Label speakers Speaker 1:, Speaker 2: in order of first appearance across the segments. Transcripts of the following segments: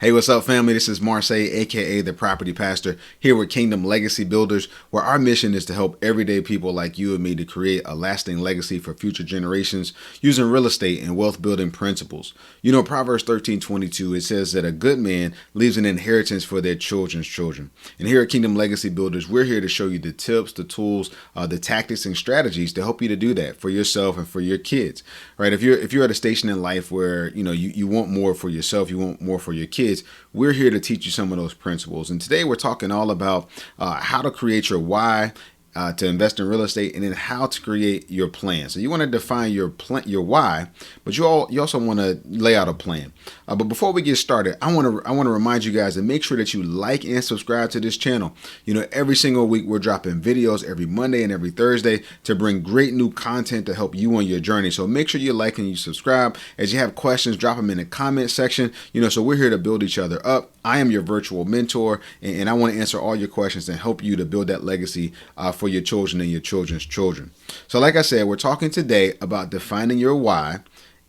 Speaker 1: Hey, what's up, family? This is Marseille, aka the Property Pastor, here with Kingdom Legacy Builders, where our mission is to help everyday people like you and me to create a lasting legacy for future generations using real estate and wealth building principles. You know, Proverbs 13:22, it says that a good man leaves an inheritance for their children's children. And here at Kingdom Legacy Builders, we're here to show you the tips, the tools, the tactics, and strategies to help you to do that for yourself and for your kids. Right? If you're at a station in life where you want more for yourself, you want more for your kids, we're here to teach you some of those principles. And today we're talking all about how to create your why to invest in real estate, and then how to create your plan. So you want to define your plan, your why, but you also want to lay out a plan. But before we get started, I want to remind you guys to make sure that you like and subscribe to this channel. You know, every single week we're dropping videos every Monday and every Thursday to bring great new content to help you on your journey. So make sure you like and you subscribe. As you have questions, drop them in the comment section. You know, so we're here to build each other up. I am your virtual mentor, and I want to answer all your questions and help you to build that legacy for your children and your children's children. So like I said, we're talking today about defining your why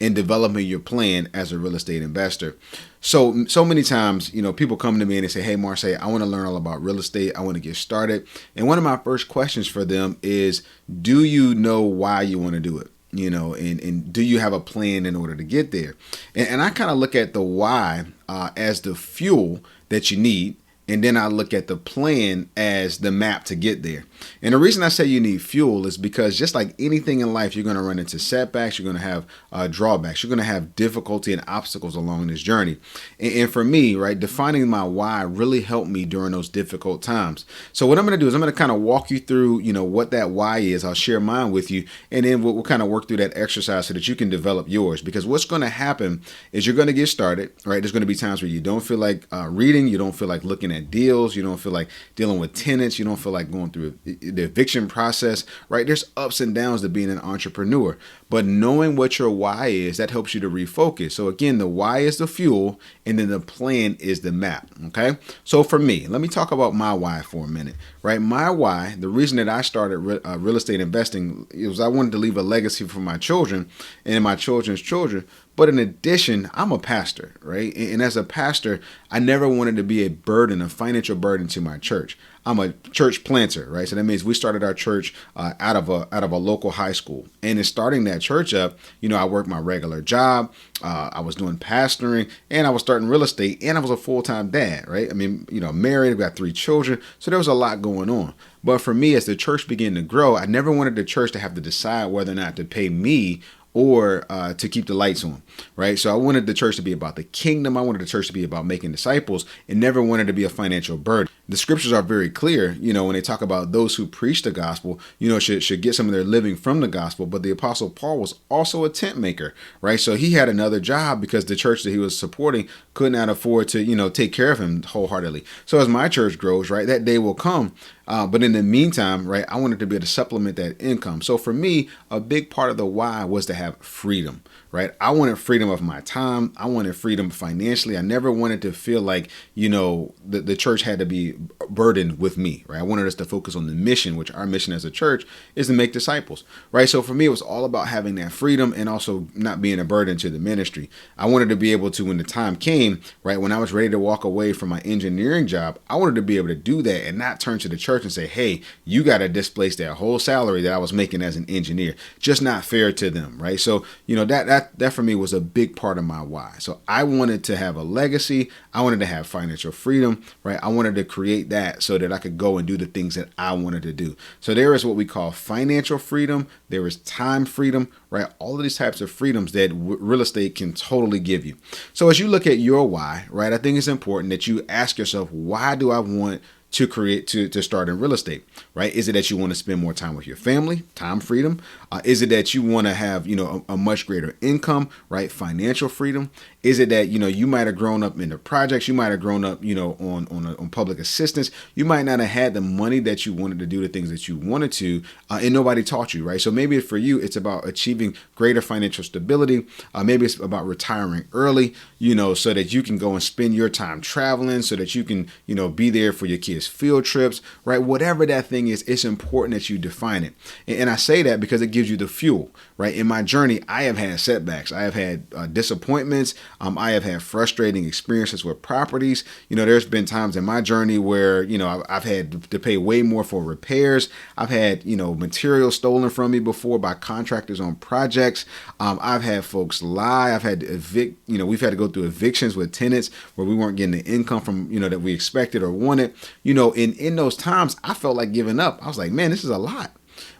Speaker 1: and developing your plan as a real estate investor. So many times, you know, people come to me and they say, hey, Marseille, I want to learn all about real estate. I want to get started. And one of my first questions for them is, do you know why you want to do it? You know, and do you have a plan in order to get there? And I kind of look at the why as the fuel that you need. And then I look at the plan as the map to get there. And the reason I say you need fuel is because just like anything in life, you're going to run into setbacks. You're going to have drawbacks. You're going to have difficulty and obstacles along this journey. And for me, right, defining my why really helped me during those difficult times. So what I'm going to do is I'm going to kind of walk you through, you know, what that why is. I'll share mine with you. And then we'll kind of work through that exercise so that you can develop yours. Because what's going to happen is you're going to get started, right? There's going to be times where you don't feel like reading. You don't feel like looking at deals. You don't feel like dealing with tenants. You don't feel like going through the eviction process, right? There's ups and downs to being an entrepreneur, but knowing what your why is, that helps you to refocus. So again, the why is the fuel, and then the plan is the map. Okay. So for me, let me talk about my why for a minute, right? My why, the reason that I started real estate investing, was I wanted to leave a legacy for my children and my children's children. But in addition, I'm a pastor, right? And as a pastor, I never wanted to be a burden, a financial burden to my church. I'm a church planter, right? So that means we started our church out of a local high school. And in starting that church up, you know, I worked my regular job. I was doing pastoring, and I was starting real estate, and I was a full-time dad, right? I mean, you know, married, I've got 3 children. So there was a lot going on. But for me, as the church began to grow, I never wanted the church to have to decide whether or not to pay me or to keep the lights on, right? So I wanted the church to be about the kingdom. I wanted the church to be about making disciples, and never wanted to be a financial burden. The scriptures are very clear, you know, when they talk about those who preach the gospel, you know, should get some of their living from the gospel. But the Apostle Paul was also a tent maker, right? So he had another job because the church that he was supporting could not afford to, you know, take care of him wholeheartedly. So as my church grows, right, that day will come. But in the meantime, right, I wanted to be able to supplement that income. So for me, a big part of the why was to have freedom, right? I wanted freedom of my time. I wanted freedom financially. I never wanted to feel like, you know, the church had to be burdened with me, right? I wanted us to focus on the mission, which our mission as a church is to make disciples, right? So for me, it was all about having that freedom and also not being a burden to the ministry. I wanted to be able to, when the time came, right, when I was ready to walk away from my engineering job, I wanted to be able to do that and not turn to the church and say, hey, you got to displace that whole salary that I was making as an engineer. Just not fair to them, right? So, you know, that for me was a big part of my why. So I wanted to have a legacy. I wanted to have financial freedom, right? I wanted to create that so that I could go and do the things that I wanted to do. So there is what we call financial freedom. There is time freedom, right? All of these types of freedoms that real estate can totally give you. So as you look at your why, right, I think it's important that you ask yourself, why do I want to start in real estate, right? Is it that you want to spend more time with your family, time freedom? Is it that you want to have, you know, a much greater income, right? Financial freedom? Is it that, you know, you might have grown up in the projects, you might have grown up, you know, on public assistance, you might not have had the money that you wanted to do the things that you wanted to, and nobody taught you, right? So maybe for you, it's about achieving greater financial stability. Maybe it's about retiring early, you know, so that you can go and spend your time traveling, so that you can, you know, be there for your kids' it's field trips, right? Whatever that thing is, it's important that you define it. And I say that because it gives you the fuel, right? In my journey, I have had setbacks. I have had disappointments. I have had frustrating experiences with properties. There's been times in my journey where, I've had to pay way more for repairs. I've had, material stolen from me before by contractors on projects. I've had folks lie. I've had to evict, we've had to go through evictions with tenants where we weren't getting the income from, that we expected or wanted. In those times, I felt like giving up. I was like, man, this is a lot.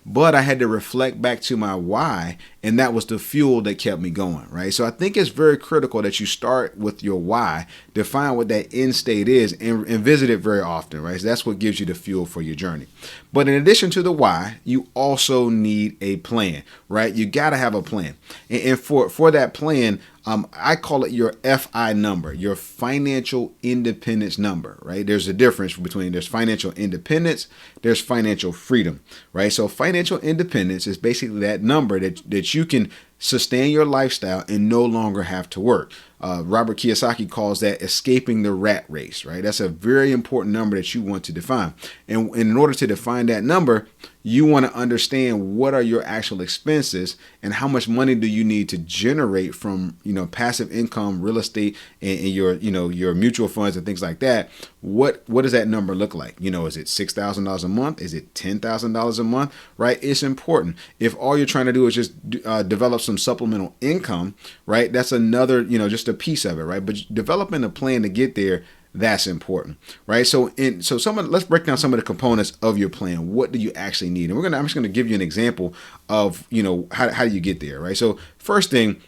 Speaker 1: But I had to reflect back to my why, and that was the fuel that kept me going, right? So I think it's very critical that you start with your why, define what that end state is, and visit it very often, right? So that's what gives you the fuel for your journey. But in addition to the why, you also need a plan, right? You got to have a plan. And for that plan, I call it your FI number, your financial independence number, right? There's a difference between there's financial independence, there's financial freedom, right? So financial independence is basically that number that you can sustain your lifestyle and no longer have to work. Robert Kiyosaki calls that escaping the rat race, right? That's a very important number that you want to define. And in order to define that number, you want to understand what are your actual expenses and how much money do you need to generate from, passive income, real estate, and your mutual funds and things like that. What does that number look like? Is it $6,000 a month? Is it $10,000 a month? Right? It's important. If all you're trying to do is just develop some supplemental income, right? That's another, just a piece of it, right? But developing a plan to get there, that's important, right? Let's break down some of the components of your plan. What do you actually need? And I'm just gonna give you an example of how do you get there, right? So first thing,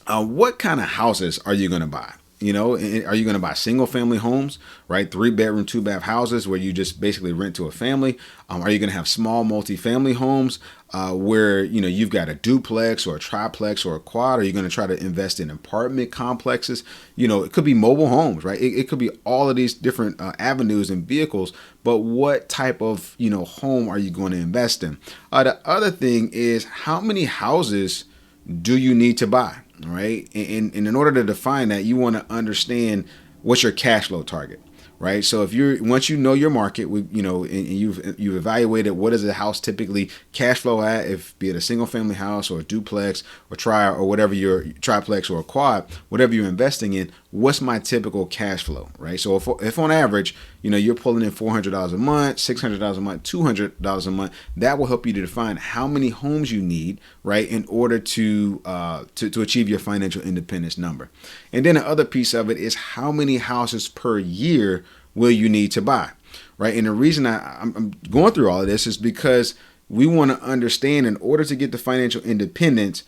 Speaker 1: what kind of houses are you gonna buy? Are you going to buy single family homes, right? 3-bedroom, 2-bath houses where you just basically rent to a family? Are you going to have small multifamily homes where, you've got a duplex or a triplex or a quad? Are you going to try to invest in apartment complexes? It could be mobile homes, right? It could be all of these different avenues and vehicles, but what type of, home are you going to invest in? The other thing is, how many houses do you need to buy? Right. And in order to define that, you want to understand what's your cash flow target. Right. So once you know your market, and you've evaluated what does a house typically cash flow at, if be it a single family house or a duplex or whatever your triplex or a quad, whatever you're investing in, what's my typical cash flow, right? So if on average, you're pulling in $400 a month, $600 a month, $200 a month, that will help you to define how many homes you need, right, in order to achieve your financial independence number. And then the other piece of it is how many houses per year will you need to buy, right? And the reason I'm going through all of this is because we want to understand, in order to get the financial independence,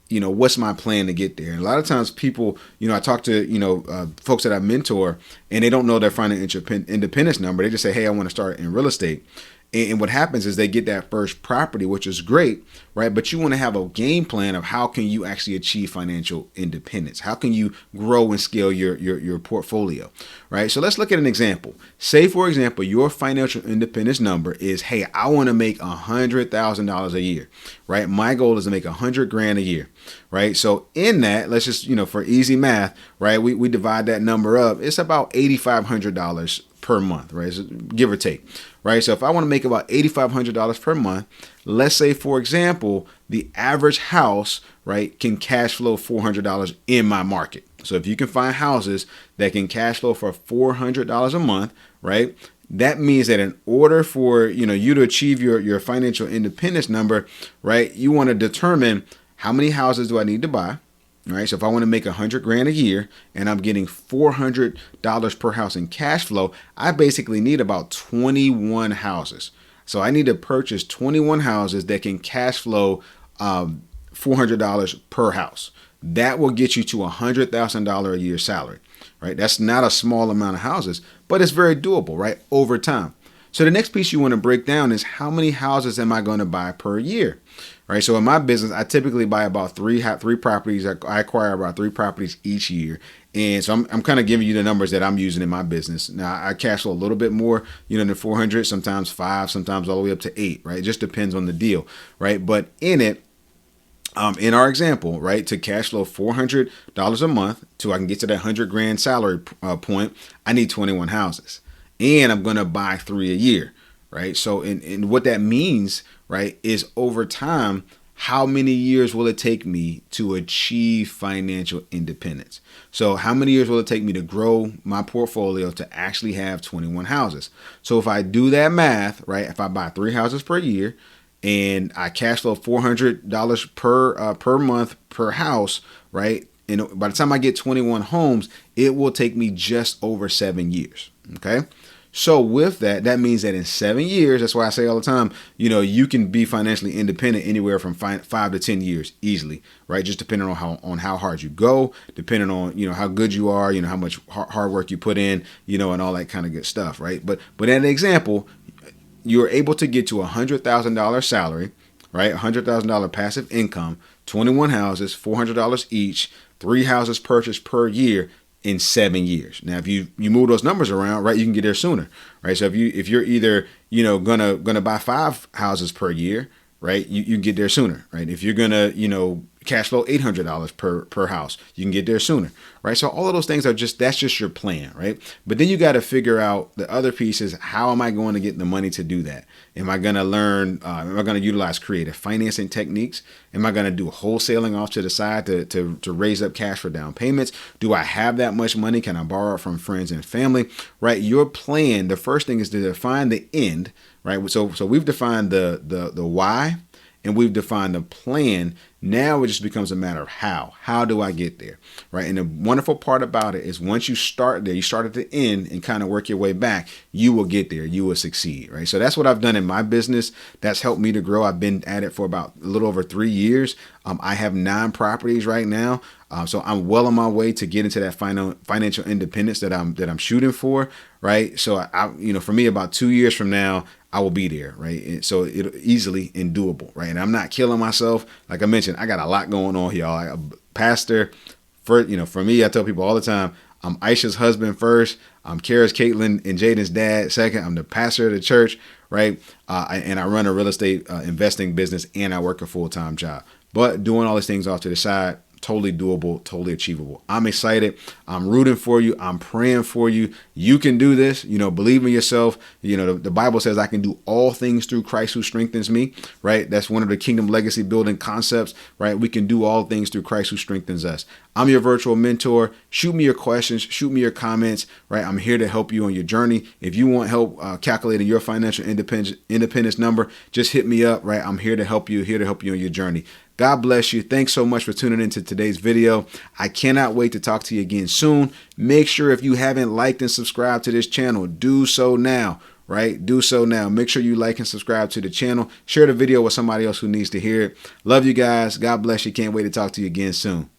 Speaker 1: what's my plan to get there? And a lot of times people, I talk to, folks that I mentor, and they don't know their financial independence number. They just say, hey, I want to start in real estate. And what happens is they get that first property, which is great, right? But you want to have a game plan of how can you actually achieve financial independence? How can you grow and scale your portfolio, right? So let's look at an example. Say, for example, your financial independence number is, hey, I want to make $100,000 a year, right? My goal is to make $100,000 a year, right? So in that, let's just, for easy math, right? We divide that number up. It's about $8,500 per month, right? So give or take, right? So if I want to make about $8,500 per month, let's say, for example, the average house, right, can cash flow $400 in my market. So if you can find houses that can cash flow for $400 a month, right, that means that in order for, you to achieve your financial independence number, right, you want to determine how many houses do I need to buy. Right. So if I want to make $100,000 a year and I'm getting $400 per house in cash flow, I basically need about 21 houses. So I need to purchase 21 houses that can cash flow $400 per house. That will get you to $100,000 a year salary. Right. That's not a small amount of houses, but it's very doable, right, over time. So the next piece you want to break down is how many houses am I going to buy per year? Right. So in my business, I typically buy about three properties. I acquire about 3 properties each year. And so I'm kind of giving you the numbers that I'm using in my business. Now, I cash flow a little bit more, than 400, sometimes 5, sometimes all the way up to 8. Right. It just depends on the deal. Right. But in it, in our example, right, to cash flow $400 a month, I can get to that $100,000 salary point, I need 21 houses. and I'm going to buy 3 a year, right? So, and what that means, right, is over time, how many years will it take me to achieve financial independence? So how many years will it take me to grow my portfolio to actually have 21 houses? So if I do that math, right, if I buy 3 houses per year and I cash flow $400 per month per house, right? And by the time I get 21 homes, it will take me just over 7 years. Okay. So with that, that means that in 7 years, that's why I say all the time, you can be financially independent anywhere from 5 to 10 years easily, right? Just depending on how hard you go, depending on, how good you are, how much hard work you put in, and all that kind of good stuff, right? But in an example, you're able to get to $100,000 salary, right? $100,000 passive income, 21 houses, $400 each, 3 houses purchased per year in 7 years. Now, if you move those numbers around, right, you can get there sooner, right? So if you're either gonna buy 5 houses per year, right, you can get there sooner, right? If you're gonna cash flow $800 per house, you can get there sooner, right? So all of those things that's just your plan, right? But then you got to figure out the other pieces. How am I going to get the money to do that? Am I going to learn? Am I going to utilize creative financing techniques? Am I going to do wholesaling off to the side to raise up cash for down payments? Do I have that much money? Can I borrow it from friends and family? Right? Your plan. The first thing is to define the end. Right? So we've defined the why. And we've defined the plan. Now it just becomes a matter of how. How do I get there? Right. And the wonderful part about it is once you start there, you start at the end and kind of work your way back, you will get there. You will succeed. Right. So that's what I've done in my business. That's helped me to grow. I've been at it for about a little over 3 years. I have 9 properties right now. So I'm well on my way to get into that financial independence that I'm shooting for. Right. So for me, about 2 years from now, I will be there, right? So it's easily and doable, right? And I'm not killing myself. Like I mentioned, I got a lot going on here. I'm a pastor. For me, I tell people all the time, I'm Aisha's husband first. I'm Kara's, Caitlin, and Jaden's dad second. I'm the pastor of the church, right? And I run a real estate investing business, and I work a full-time job. But doing all these things off to the side, totally doable, totally achievable. I'm excited. I'm rooting for you. I'm praying for you. You can do this. Believe in yourself. The Bible says I can do all things through Christ who strengthens me, right? That's one of the kingdom legacy building concepts, right? We can do all things through Christ who strengthens us. I'm your virtual mentor. Shoot me your questions. Shoot me your comments, right? I'm here to help you on your journey. If you want help calculating your financial independence number, just hit me up, right? I'm here to help you, on your journey. God bless you. Thanks so much for tuning into today's video. I cannot wait to talk to you again soon. Make sure if you haven't liked and subscribed to this channel, do so now, right? Do so now. Make sure you like and subscribe to the channel. Share the video with somebody else who needs to hear it. Love you guys. God bless you. Can't wait to talk to you again soon.